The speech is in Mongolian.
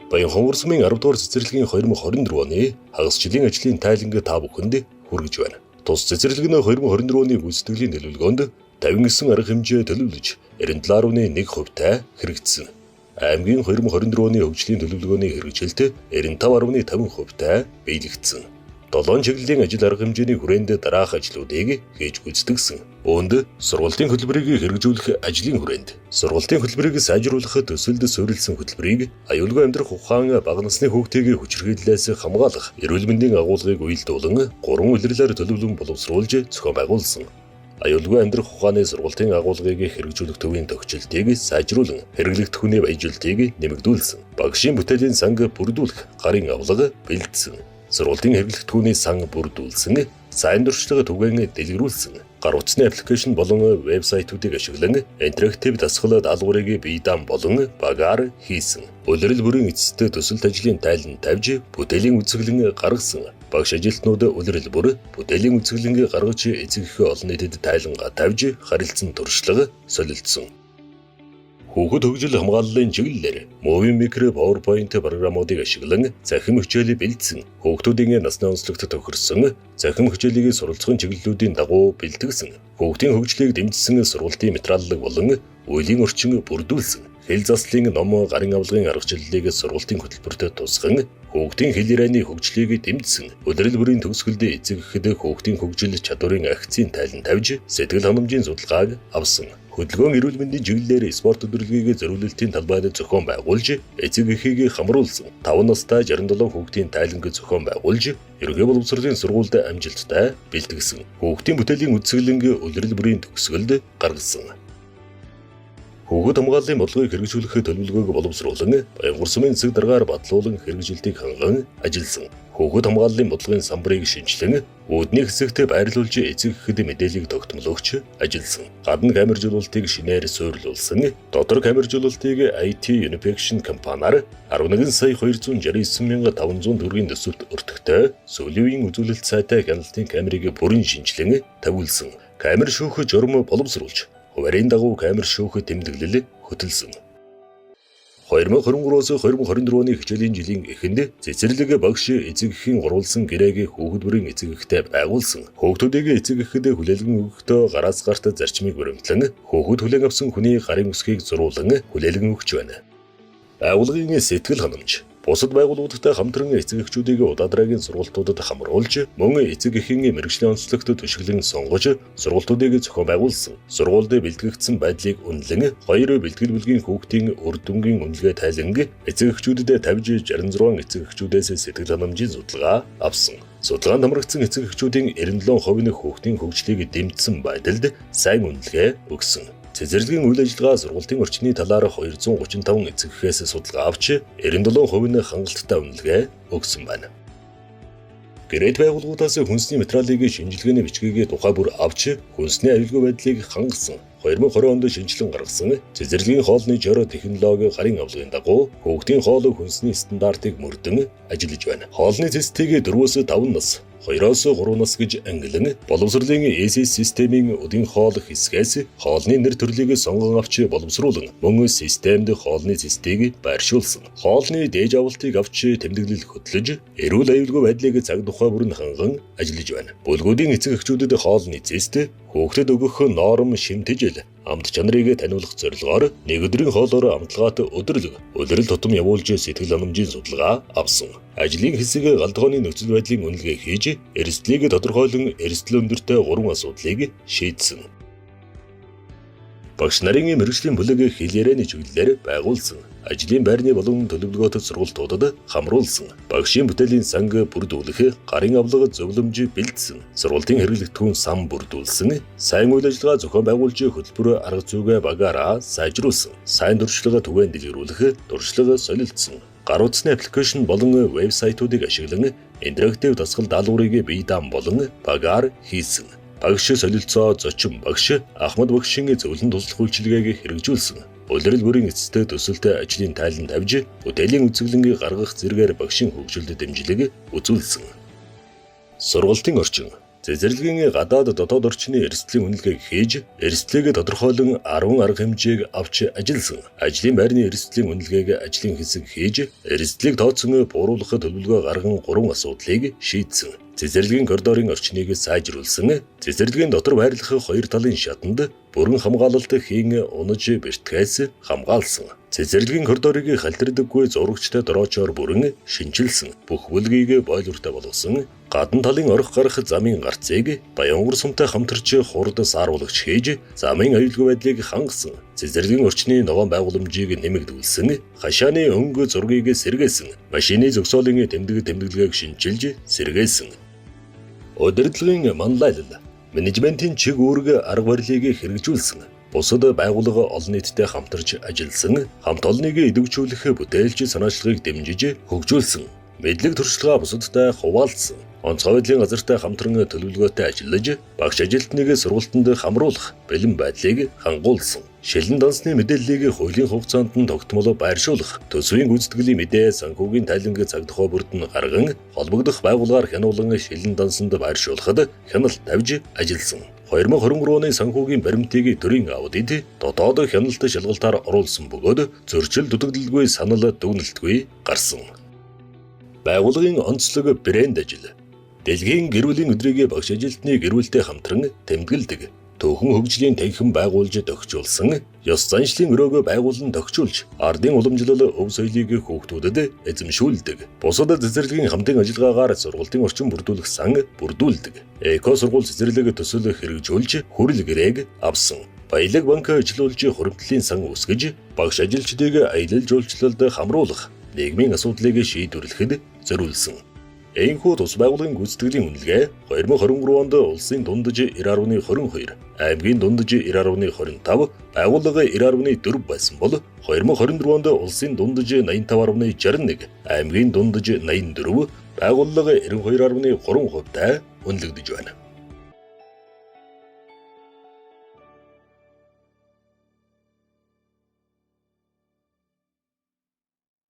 Баян Хонгорсмын 10 дугаар цэцэрлэгийн 2024 оны хагас жилийн ажлын тайланг та бүхэнд хүргэж байна. Тус цэцэрлэг нь 2024 оны гүйцэтгэлийн төлөвлөгөөнд 59 арга хэмжээ төлөвлөж 97.1%-тай хэрэгжсэн. Аймгийн 2024 оны хөгжлийн төлөвлөгөөний хэрэгжилт 95.5%-тай биелэгдсэн. 7 чиглэлийн ажил арга хэмжээний хүрээнд дараах ажлуудыг хийж гүйцэтгсэн. Үүнд сургалтын хөтөлбөрийг хэрэгжүүлэх ажлын хүрээнд сургалтын хөтөлбөрийг сайжруулах төсөлд суурилсан хөтөлбөрийг аюулгүй амьдрах ухаан бага насны хүүхдийг хүчирхийллээс хамгаалах эрүүл мэндийн агуулгыг уялдуулан 3 улирлаар төлөвлөн боловсруулж зохион байгуулсан. Аюулгүй амьдрах ухааны сургалтын агуулгыг хэрэгжүүлэх төвийн тохижилтыг сайжруулан хэрэглэгдэх хүний баяжилтыг нэмэгдүүлсэн. Багшийн бүтээлийн санг бүрдүүлэх гарын авлага бэлдсэн. Сургалтын хэрэглэгдэхүүний сан бүрдүүлсэн, сайн дуршлага түгээн дэлгэрүүлсэн, гар утасны аппликейшн болон вебсайтуудыг ашиглан интерактив дасгал даалгаврыг бие даан болон багаар хийсэн. Улирал бүрийн эцэст төсөлт ажлын тайлан тавьж, бүтээлийн үзэсгэлэн гаргасан. Багш ажилтнууд улирал бүр бүтээлийн үзэсгэлэнг гаргаж эцэгх олон нийтэд тайлангаа тавьж, харилцан туршлага солилцсон. Хүүхэд хөгжил хамгааллын чиглэлээр Movie Maker PowerPoint програмуудыг ашиглан захим хичээл бэлдсэн. Хүүхдүүдийн насны онцлогт тохирсон захим хичээлийг суралцсан чиглэлүүдийн дагуу бэлтгэсэн. Хүүхдийн хөгжлийг дэмжсэн сургалтын материаллаг болон үеийн орчин бүрдүүлсэн. Хэл заслын ном гарын авлагын аргачлалыг сургалтын хөтөлбөрт тусган хүүхдийн хэл ярианы хөгжлийг дэмжсэн. Улирал бүрийн төгсгөлд эцэгхэд хүүхдийн хөгжил чадварын агцын тайлан тавьж сэтгэл ханамжийн судалгааг авсан. Хөдөлгөөн эрүүл мэндийн чиглэлээр спорт өдрөлгийг зориулалтын талбайд зохион байгуулж, эцэг эхийг хамруулсан. 5 настай 67 хүүхдийн тайланг зохион байгуулж, ерөнхий боловсролын сургуульд амжилттай бэлтгэсэн. Хүүхдийн бүтээлийн үзэсгэлэнг улирал бүрийн төгсгөлд гаргасан. Хүүхэд хамгааллын бодлогыг хэрэгжүүлэх төлөвлөгөөг боловсруулан, Баянгар сумын засаг даргаар батлуулан хэрэгжилтийг ханган ажилласан. Хүүхэд хамгааллын бодлогын самбарыг шинжилэн, үүдний хэсэгт байрлуулж эцэг эхэд мэдээллийг тогтмолгч ажилласан. Гадна камержуулалтыг шинээр суйрлуулсан. Дотор камержуулалтыг IT Unification компаниар 11 сая 269,500 төгрөгийн төсөвт өртөгтэй сүүлийн үзүүлэлт сайтай хяналтын камерыг бүрэн шинжилэн тавиулсан. Камер шүүх журам боловсруулж, хуваарийн дагуу камер шүүх тэмдэглэл хөтөлсөн. 2023-оос 2024 оны хичээлийн жилийн эхэнд цэцэрлэг багш эцэг эхийн гурвалсан гэрээг хүүхэд бүрийн эцэг эхтэй байгуулсан. Хүүхдүүдийг эцэг эхэд хүлээлгэн өгөхдөө гараас гарт зарчмыг баримтлан хүүхэд хүлээн авсан хүний гарын үсгийг зуруулан хүлээлгэн өгч байна. Байгууллагын сэтгэл ханамж бусад байгууллагуудтай хамтран эцэг эхчүүдийг удаадраагийн сургалтуудад хамруулж, мөн эцэг эхийн мэргэжлийн онцлогт түшиглэн сонгож, сургалтуудыг зохион байгуулсан. Сургуульд бэлтгэгдсэн байдлыг үнэлэн, 2 бэлтгэл бүлгийн хүүхдийн үр дүнгийн үнэлгээ тайланг эцэг эхчүүдэд тавьж 66 эцэг эхчүүдээс сэтгэл ханамжийн судалгаа авсан. Судалгаанд хамрагдсан эцэг эхчүүдийн 97% нь хүүхдийн хөгжлийг дэмжсэн байдалд сайн үнэлгээ өгсөн. Цэцэрлэгийн үйл ажиллагаа сургалтын орчны талаар 235 эцэг эхээс судалгаа авч 97% нь хангалттай үнэлгээ өгсөн байна. Гэрээд байгууллагуудаас хүнсний материалыг шинжилгээний бичгийг тухай бүр авч хүнсний аюулгүй байдлыг хангасан. 2020 онд шинжилэн гаргасан цэцэрлэгийн хоолны жор технологи гарын авлагын дагуу хүүхдийн хоол хүнсний стандартыг мөрдөн ажиллаж байна. Хоолны цэстийг 4-5 нас 2-3 нас гэж ангилан боловсролын ESS системийн өдийн хоол хэсгээс хоолны нэр төрлийг сонгон авч боловсруулан мөн системд хоолны цэстийг байршуулсан. Хоолны дээж авалтыг авч тэмдэглэл хөтлөж эрүүл аюулгүй байдлыг цаг тухай бүрэн ханган ажиллаж байна. Бүлгүүдийн эцэг эхчүүдэд хоолны цэст хүүхдэд өгөх ноорм шимтгижил амт чанарыг таниулах зорилгоор нэг өдрийн хоолоор амтлагаат өдөрлөг улирал тутам явуулж сэтгэл ханамжийн судалгаа авсан. Ажлын хэсэг галдгооны нөхцөл байдлын үнэлгээ хийж, эрсдлийг тодорхойлон эрсдэл өндөртэй 3 асуудлыг шийдсэн. Багш нарын мэргэжлийн бүлэг хэл ярианы чиглэлээр байгуулсан. Ажлын байрны болон төлөвлөгөөт сургалтуудад хамруулсан. Багшийн бүтээлийн санг бүрдүүлэх, гарын авлага зөвлөмж бэлдсэн. Сургалтын хэрэглэгдэхүүн сан бүрдүүлсэн. Сайн үйл ажиллагаа зохион байгуулж хөтөлбөр арга зүйгээ багаараа сайжруулсан. Сайн дуршлага түгээн дэлгэрүүлэх, дуршлага солилцсон. Гар утасны аппликейшн болон вебсайтуудыг ашиглан интерактив дасгал даалгаврыг бие даан болон багаар хийсэн. Багш солилцоо зочин багш Ахмад багшийн зөвлөн туслах үйлчилгээг хэрэгжүүлсэн. Улирал бүрийн эцэст төсөлтөд ажлын тайлан тавьж, бүтээлийн үзэсгэлэнгийг гаргах зэргээр багшийн хөгжилд дэмжлэг үзүүлсэн. Сургалтын орчин Цэцэрлэгийн гадаад дотоод орчны эрсдлийн үнэлгээг хийж, эрсдлийг тодорхойлон 10 арга хэмжээг авч ажилласан. Ажлын байрны эрсдлийн үнэлгээг ажлын хэсэг хийж, эрсдлийг тооцсон бууруулах төлөвлөгөө гарган 3 асуудлыг шийдсэн. Цэцэрлэгийн коридорын орчныг сайжруулсан. Цэцэрлэгийн дотор байрлах 2 талын шатанд бүрэн хамгаалалт хийн унаж бэртгээс хамгаалсан. Цэцэрлэгийн коридорыг халтардаггүй зурагчтай дороочоор бүрэн шинжилсэн. Бүх бүлгийг бойлортой болгосон. Гадна талын орох гарах замын гарцыг баянгар сумтай хамтарч хурд сааруулагч хийж, замын аюулгүй байдлыг хангасан. Цэцэрлэгийн орчны ногоон байгууламжийг нэмэгдүүлсэн. Хашааны өнгө зургийг сэргээсэн. Машины зогсоолын тэмдэглэгийг шинжилж сэргээсэн. Удирдлагын манлайлал, менежментийн чиг үүрэг арга барилыг хэрэгжүүлсэн. Бусад байгууллага олон нийттэй хамтарч ажилласан. Хамт олныг идэвхжүүлэх бүтээлч санаачлагыг дэмжиж хөгжүүлсэн. Мэдлэг туршлагаа бусадтай хуваалцсан. Онцгой байдлын газартай хамтран төлөвлөгөөтэй ажиллаж, багш ажилтныг сургалтанд хамруулах бэлэн байдлыг хангуулсан. Шилэн дансны мэдээллийг хуулийн хугацаанд нь тогтмол байршуулах, төсвийн гүйцэтгэлийн мэдээ санхүүгийн тайланг цаг тухай бүрдэн гарган, холбогдох байгууллагаар хянуулан шилэн дансанд байршуулахад хяналт тавьж ажилласан. 2023 оны санхүүгийн баримтыг төрийн аудит дотоод хяналт шалгалтаар оруулсан бөгөөд зөрчил дутагдaltaгүй санал дүгнэлтгүй гарсан. Байгууллагын онцлог брэнд ажил. Дэлхийн гэр бүлийн өдрийг багш ажилтны гэр бүлтэй хамтран тэмдэглэдэг. Төвхөн хөгжлийн танхим байгуулж тохижуулсан. Ёс заншлын өрөөгөө байгуулан тохижуулж, ардын уламжлал өв соёлыг хүүхдүүдэд эзэмшүүлдэг. Бусад цэцэрлэгийн хамтын ажиллагаагаар сургалтын орчин бүрдүүлэх сан бүрдүүлдэг. Эко сургууль цэцэрлэг төсөл хэрэгжүүлж, хүрэл гэрээг авсан. Баялаг банк ажилуулж хуримтлалын сан үүсгэж, багш ажилчдыг аялал жуулчлалд хамруулах, нийгмийн асуудлыг шийдвэрлэхэд зориулсан. Энэхүү тус байгууллагын гүйцэтгэлийн үнэлгээ 2023 онд улсын дундаж 90.22, аймгийн дундаж 90.25, байгууллага 90.4 байсан бол 2024 онд улсын дундаж 85.61, аймгийн дундаж 84, байгууллага 92.3%-тай үнэлэгдэж байна.